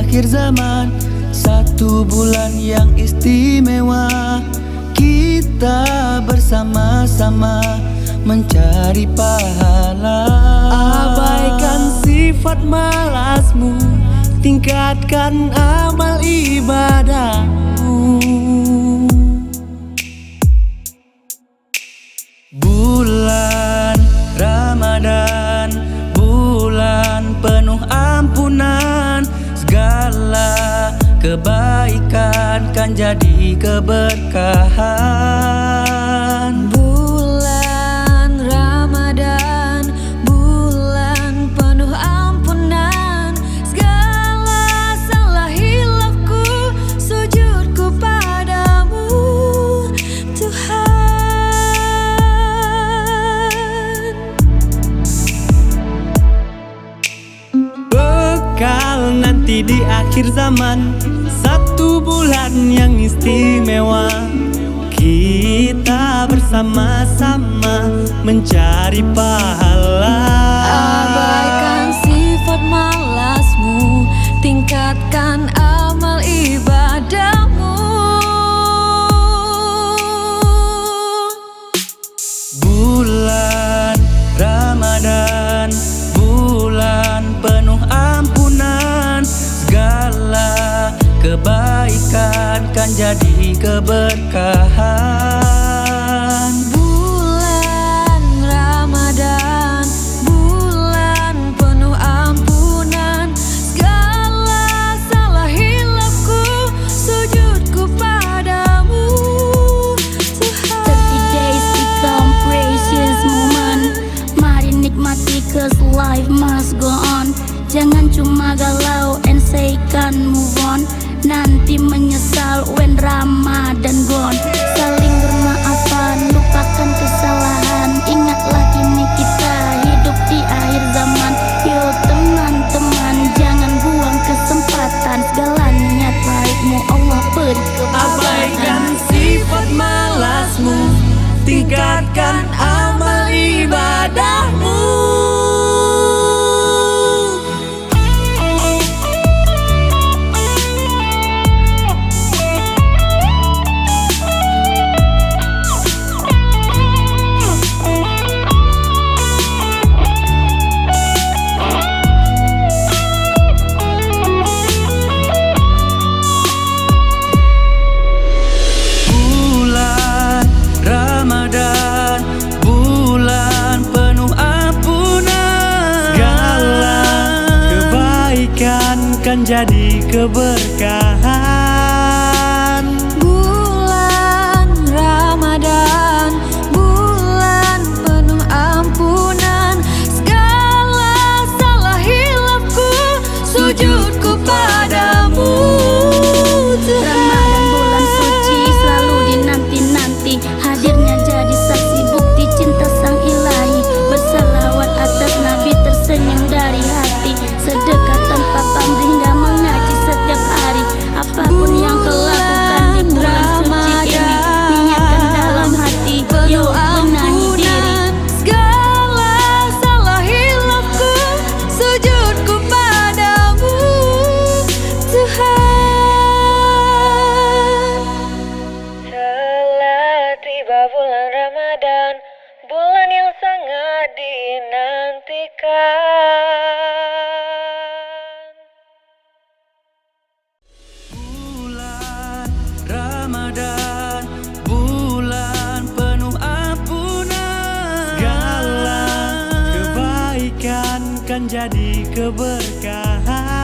akhir zaman, satu bulan yang istimewa. Kita bersama-sama mencari pahala. Abaikan sifat malasmu, tingkatkan amal ibadahmu. Bulan Ramadan, bulan penuh ampunan. Segala kebaikan kan jadi keberkahan. Bulan Ramadan, bulan penuh ampunan. Segala salah hilafku, sujudku padamu Tuhan. Bekal nanti di akhir zaman, satu bulan yang istimewa. Kita bersama-sama mencari pahala. Abaikan sifat malasmu, tingkatkan amal ibadahmu. Bulan Ramadan, bulan penuh ampunan. Segala kebaikan kan jadi keberkahan. Bulan Ramadan, bulan penuh ampunan. Segala salah hilafku, sujudku padamu Tuhan. 30 days become precious moment. Mari nikmati cause life must go on. Jangan cuma galau and say can't move on. Nanti menyesal when Ramadan gone. Saling bermaafan, lupakan kesalahan. Ingatlah kini kita hidup di akhir zaman. Yo teman-teman, jangan buang kesempatan. Segala niat baikmu Allah beri Abaikan kebahagiaan. sifat malasmu, tingkatkan amal ibadahmu. Bulan Ramadan, bulan penuh ampunan. Segala kebaikan kan jadi keberkahan. Bulan Ramadan, bulan penuh ampunan. Segala salah hilafku, sujudku padamu Tuhan. Ramadan bulan suci selalu dinanti-nanti. Hadirnya jadi saksi bukti cinta sang ilahi. Bersalawat atas Nabi tersenyum dari hati. Sedekah tanpa pamrih hingga mengaji setiap hari. Apapun yang kau lakukan di bulan suci ini, niatkan dalam hati. Yuk benahi diri. Segala salah hilafku, sujudku padamu Tuhan. Telah tiba bulan Ramadan, bulan yang sangat dinantikan. Bulan Ramadan, bulan penuh ampunan. Segala kebaikan kan jadi keberkahan.